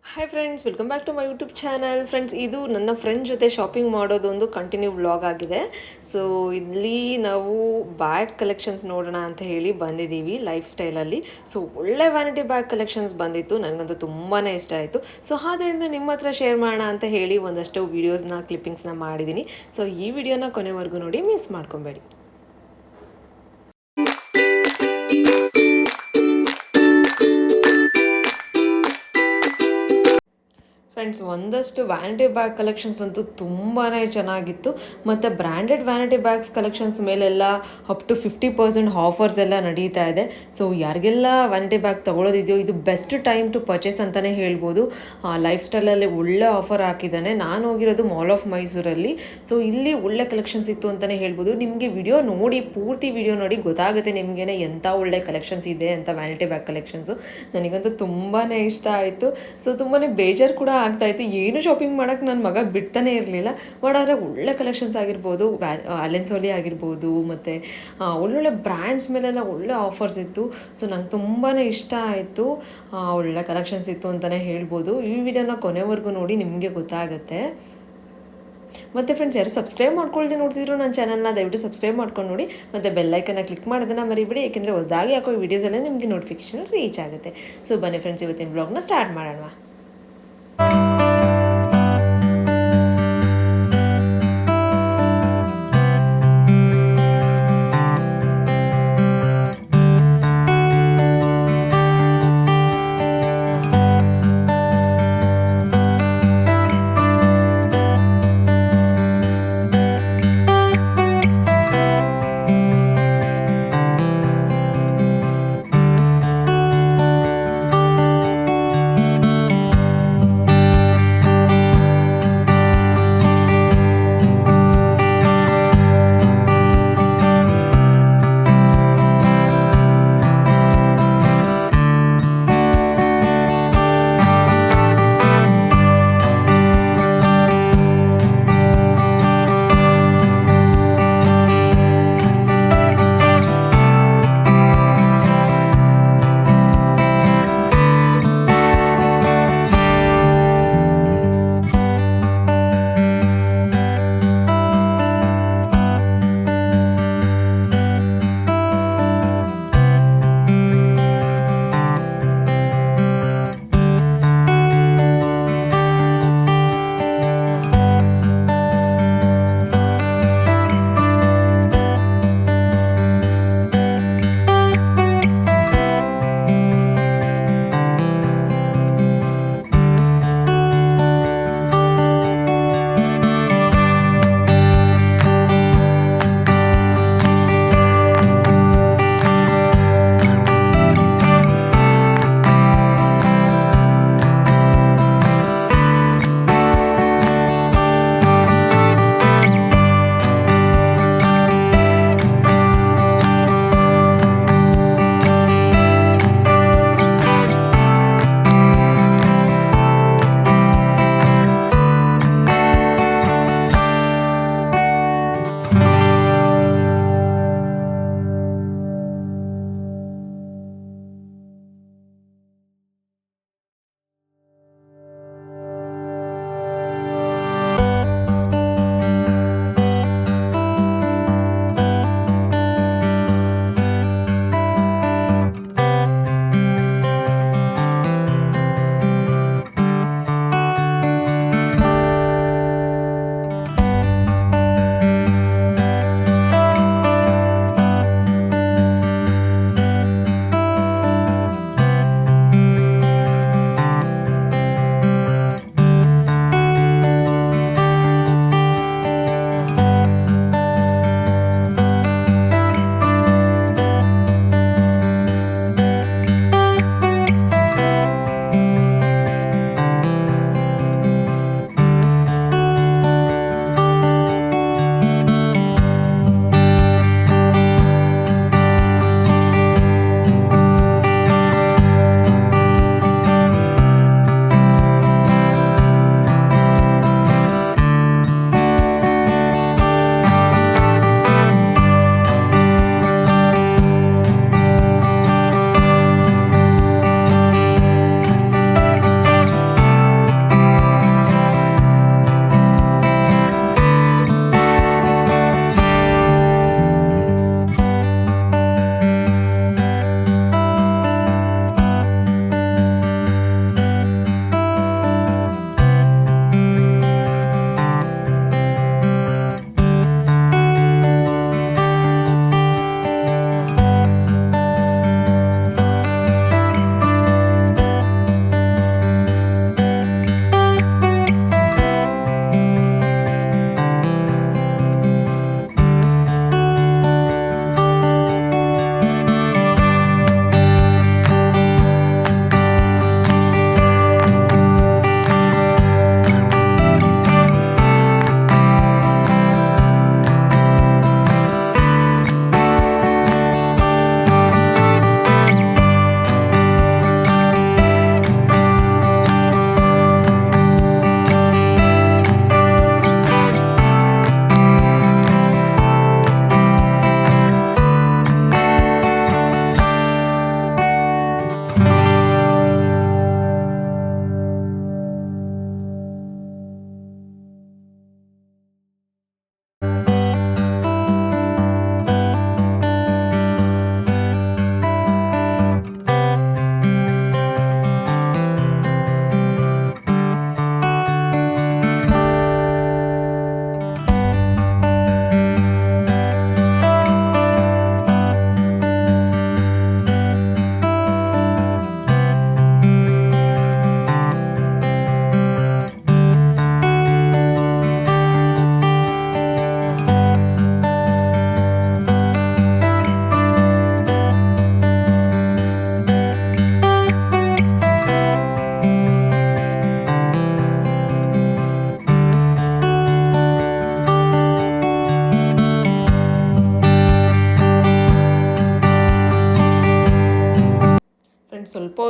Hi friends, welcome back to my YouTube channel. Friends, ಇದು ನನ್ನ friend ಜೊತೆ shopping ಮಾಡೋದೊಂದು ಕಂಟಿನ್ಯೂ ವ್ಲಾಗ್ ಆಗಿದೆ. ಸೊ ಇಲ್ಲಿ ನಾವು ಬ್ಯಾಗ್ ಕಲೆಕ್ಷನ್ಸ್ ನೋಡೋಣ ಅಂತ ಹೇಳಿ ಬಂದಿದ್ದೀವಿ ಲೈಫ್ ಸ್ಟೈಲಲ್ಲಿ. ಸೊ ಒಳ್ಳೆ ವ್ಯಾನಿಟಿ ಬ್ಯಾಗ್ ಕಲೆಕ್ಷನ್ಸ್ ಬಂದಿತ್ತು, ನನಗಂತೂ ತುಂಬಾ ಇಷ್ಟ ಆಯಿತು. ಸೊ ಆದ್ದರಿಂದ ನಿಮ್ಮ ಹತ್ರ ಶೇರ್ ಮಾಡೋಣ ಅಂತ ಹೇಳಿ ಒಂದಷ್ಟು ವೀಡಿಯೋಸ್ನ ಕ್ಲಿಪ್ಪಿಂಗ್ಸ್ನ ಮಾಡಿದ್ದೀನಿ. ಸೊ ಈ ವಿಡಿಯೋನ ಕೊನೆವರೆಗೂ ನೋಡಿ, ಮಿಸ್ ಮಾಡ್ಕೊಬೇಡಿ. ಫ್ರೆಂಡ್ಸ್, ಒಂದಷ್ಟು ವ್ಯಾನಿಟಿ ಬ್ಯಾಗ್ ಕಲೆಕ್ಷನ್ಸ್ ಅಂತೂ ತುಂಬಾ ಚೆನ್ನಾಗಿತ್ತು. ಮತ್ತು ಬ್ರ್ಯಾಂಡೆಡ್ ವ್ಯಾನಿಟಿ ಬ್ಯಾಗ್ಸ್ ಕಲೆಕ್ಷನ್ಸ್ ಮೇಲೆಲ್ಲ ಅಪ್ ಟು 50% ಆಫರ್ಸ್ ಎಲ್ಲ ನಡೀತಾ ಇದೆ. ಸೊ ಯಾರಿಗೆಲ್ಲ ವ್ಯಾನಿಟಿ ಬ್ಯಾಗ್ ತೊಗೊಳೋದಿದೆಯೋ ಇದು ಬೆಸ್ಟ್ ಟೈಮ್ ಟು ಪರ್ಚೇಸ್ ಅಂತಲೇ ಹೇಳ್ಬೋದು. ಲೈಫ್ ಸ್ಟೈಲಲ್ಲಿ ಒಳ್ಳೆ ಆಫರ್ ಹಾಕಿದ್ದಾನೆ. ನಾನು ಹೋಗಿರೋದು ಮಾಲ್ ಆಫ್ ಮೈಸೂರಲ್ಲಿ. ಸೊ ಇಲ್ಲಿ ಒಳ್ಳೆ ಕಲೆಕ್ಷನ್ಸ್ ಇತ್ತು ಅಂತಲೇ ಹೇಳ್ಬೋದು. ನಿಮಗೆ ವಿಡಿಯೋ ನೋಡಿ, ಪೂರ್ತಿ ವಿಡಿಯೋ ನೋಡಿ ಗೊತ್ತಾಗುತ್ತೆ ನಿಮಗೇನೆ ಎಂಥ ಒಳ್ಳೆ ಕಲೆಕ್ಷನ್ಸ್ ಇದೆ ಅಂತ. ವ್ಯಾನಿಟಿ ಬ್ಯಾಗ್ ಕಲೆಕ್ಷನ್ಸು ನನಗಂತೂ ತುಂಬಾ ಇಷ್ಟ ಆಯಿತು. ಸೊ ತುಂಬಾ ಬೇಜಾರು ಕೂಡ ಆಗ್ತಾಯಿತ್ತು, ಏನು ಶಾಪಿಂಗ್ ಮಾಡೋಕ್ಕೆ ನನ್ನ ಮಗ ಬಿಡ್ತಾನೆ ಇರಲಿಲ್ಲ. ಬಟ್ ಆದರೆ ಒಳ್ಳೆ ಕಲೆಕ್ಷನ್ಸ್ ಆಗಿರ್ಬೋದು, ಅಲೆನ್ಸೋಲಿ ಆಗಿರ್ಬೋದು, ಮತ್ತು ಒಳ್ಳೊಳ್ಳೆ ಬ್ರ್ಯಾಂಡ್ಸ್ ಮೇಲೆಲ್ಲ ಒಳ್ಳೆ ಆಫರ್ಸ್ ಇತ್ತು. ಸೊ ನಂಗೆ ತುಂಬಾ ಇಷ್ಟ ಆಯಿತು. ಒಳ್ಳೆ ಕಲೆಕ್ಷನ್ಸ್ ಇತ್ತು ಅಂತಲೇ ಹೇಳ್ಬೋದು. ಈ ವಿಡಿಯೋನ ಕೊನೆವರೆಗೂ ನೋಡಿ, ನಿಮಗೆ ಗೊತ್ತಾಗುತ್ತೆ. ಮತ್ತು ಫ್ರೆಂಡ್ಸ್, ಯಾರು ಸಬ್ಸ್ಕ್ರೈಬ್ ಮಾಡ್ಕೊಳ್ದೆ ನೋಡ್ತಿದ್ರು ನನ್ನ ಚಾನಲ್ನ, ದಯವಿಟ್ಟು ಸಬ್ಸ್ಕ್ರೈಬ್ ಮಾಡ್ಕೊಂಡು ನೋಡಿ. ಮತ್ತು ಬೆಲ್ಲೈಕನ್ನ ಕ್ಲಿಕ್ ಮಾಡೋದನ್ನು ಮರಿಬೇಡಿ, ಏಕೆಂದರೆ ಹೊಸದಾಗಿ ಹಾಕೋ ವೀಡಿಯೋಸೆಲ್ಲ ನಿಮಗೆ ನೋಟಿಫಿಕೇಶನ್ ರೀಚ್ ಆಗುತ್ತೆ. ಸೊ ಬನ್ನಿ ಫ್ರೆಂಡ್ಸ್, ಇವತ್ತಿನ ಬ್ಲಾಗ್ನ ಸ್ಟಾರ್ಟ್ ಮಾಡೋಣ.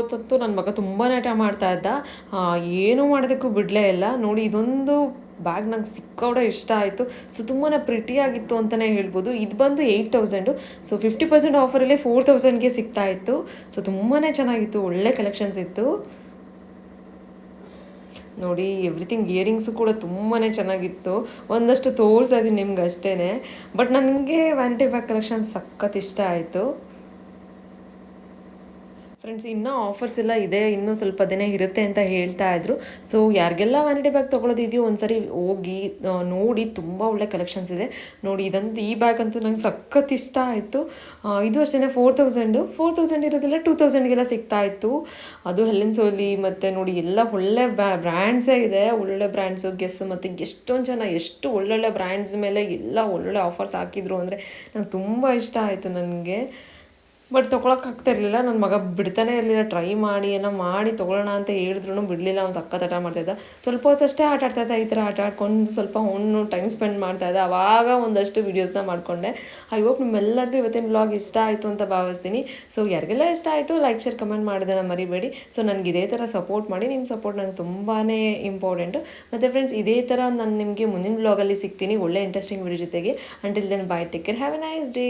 ಹೊತ್ತಂತೂ ನನ್ನ ಮಗ ತುಂಬಾ ಆಟ ಮಾಡ್ತಾ ಇದ್ದ, ಏನೂ ಮಾಡೋದಕ್ಕೂ ಬಿಡಲೇ ಇಲ್ಲ. ನೋಡಿ ಇದೊಂದು ಬ್ಯಾಗ್ ನಂಗೆ ಸಿಕ್ಕಾಡೆ ಇಷ್ಟ ಆಯಿತು. ಸೊ ತುಂಬಾ ಪ್ರಿಟಿಯಾಗಿತ್ತು ಅಂತಲೇ ಹೇಳ್ಬೋದು. ಇದು ಬಂದು 8000, ಸೊ 50% ಆಫರಲ್ಲಿ 4000ಗೆ ಸಿಗ್ತಾ ಇತ್ತು. ಸೊ ತುಂಬಾ ಚೆನ್ನಾಗಿತ್ತು, ಒಳ್ಳೆ ಕಲೆಕ್ಷನ್ಸ್ ಇತ್ತು. ನೋಡಿ ಎವ್ರಿಥಿಂಗ್ ಇಯರಿಂಗ್ಸು ಕೂಡ ತುಂಬಾ ಚೆನ್ನಾಗಿತ್ತು. ಒಂದಷ್ಟು ತೋರಿಸ್ತಾ ಇದ್ದೀನಿ ನಿಮ್ಗೆ ಅಷ್ಟೇ. ಬಟ್ ನನಗೆ ವ್ಯಾನಿಟಿ ಬ್ಯಾಗ್ ಕಲೆಕ್ಷನ್ ಸಖತ್ ಇಷ್ಟ ಆಯಿತು ಫ್ರೆಂಡ್ಸ್. ಇನ್ನೂ ಆಫರ್ಸ್ ಎಲ್ಲ ಇದೆ, ಇನ್ನೂ ಸ್ವಲ್ಪ ದಿನ ಇರುತ್ತೆ ಅಂತ ಹೇಳ್ತಾ ಇದ್ರು. ಸೊ ಯಾರಿಗೆಲ್ಲ ವ್ಯಾನಿಟಿ ಬ್ಯಾಗ್ ತೊಗೊಳೋದಿದೆಯೋ ಒಂದ್ಸರಿ ಹೋಗಿ ನೋಡಿ, ತುಂಬ ಒಳ್ಳೆ ಕಲೆಕ್ಷನ್ಸ್ ಇದೆ. ನೋಡಿ ಇದಂತೂ, ಈ ಬ್ಯಾಗ್ ಅಂತೂ ನಂಗೆ ಸಖತ್ ಇಷ್ಟ ಆಯಿತು. ಇದು ಅಷ್ಟೇ 4000 ಇರೋದಿಲ್ಲ 2000ಗೆಲ್ಲ ಸಿಗ್ತಾ ಇತ್ತು. ಅದು ಹೆಲೆನ್ ಸೋಲಿ ಮತ್ತು ನೋಡಿ ಎಲ್ಲ ಒಳ್ಳೆ ಬ್ರ್ಯಾಂಡ್ಸೇ ಇದೆ, ಒಳ್ಳೆ ಬ್ರ್ಯಾಂಡ್ಸು ಗೆಸ್. ಮತ್ತು ಎಷ್ಟೊಂದು ಜನ ಎಷ್ಟು ಒಳ್ಳೊಳ್ಳೆ ಬ್ರ್ಯಾಂಡ್ಸ್ ಮೇಲೆ ಎಲ್ಲ ಒಳ್ಳೊಳ್ಳೆ ಆಫರ್ಸ್ ಹಾಕಿದ್ರು ಅಂದರೆ ನಂಗೆ ತುಂಬ ಇಷ್ಟ ಆಯಿತು ನನಗೆ. ಬಟ್ ತೊಗೊಳಕ್ಕಾಗ್ತಾ ಇರಲಿಲ್ಲ, ನನ್ನ ಮಗ ಬಿಡ್ತಾನೆ ಇರಲಿಲ್ಲ. ಟ್ರೈ ಮಾಡಿ ಏನೋ ಮಾಡಿ ತೊಗೊಳ್ಳೋಣ ಅಂತ ಹೇಳಿದ್ರು ಬಿಡಲಿಲ್ಲ. ಅವ್ನು ಸಖತ್ ಆಟ ಮಾಡ್ತಾಯಿದ್ದ. ಸ್ವಲ್ಪ ಹೊತ್ತಷ್ಟೇ ಆಟ ಆಡ್ತಾಯಿದ್ದ. ಈ ಥರ ಆಟ ಆಡ್ಕೊಂಡು ಸ್ವಲ್ಪ ಅವನು ಟೈಮ್ ಸ್ಪೆಂಡ್ ಮಾಡ್ತಾಯಿದ್ದ. ಆವಾಗ ಒಂದಷ್ಟು ವೀಡಿಯೋಸ್ನ ಮಾಡಿಕೊಂಡೆ. ಐ ಹೋಪ್ ನಿಮ್ಮೆಲ್ಲರಿಗೂ ಇವತ್ತಿನ ವ್ಲಾಗ್ ಇಷ್ಟ ಆಯಿತು ಅಂತ ಭಾವಿಸ್ತೀನಿ. ಸೊ ಯಾರಿಗೆಲ್ಲ ಇಷ್ಟ ಆಯಿತು ಲೈಕ್ ಶೇರ್ ಕಮೆಂಟ್ ಮಾಡೋದನ್ನು ಮರಿಬೇಡಿ. ಸೊ ನನಗೆ ಇದೇ ಥರ ಸಪೋರ್ಟ್ ಮಾಡಿ, ನಿಮ್ಮ ಸಪೋರ್ಟ್ ನನಗೆ ತುಂಬಾ ಇಂಪಾರ್ಟೆಂಟು. ಮತ್ತು ಫ್ರೆಂಡ್ಸ್, ಇದೇ ಥರ ನಾನು ನಿಮಗೆ ಮುಂದಿನ ವ್ಲಾಗಲ್ಲಿ ಸಿಗ್ತೀನಿ ಒಳ್ಳೆ ಇಂಟ್ರೆಸ್ಟಿಂಗ್ ವಿಡಿಯೋ ಜೊತೆಗೆ. Until then bye, take care, have a nice day.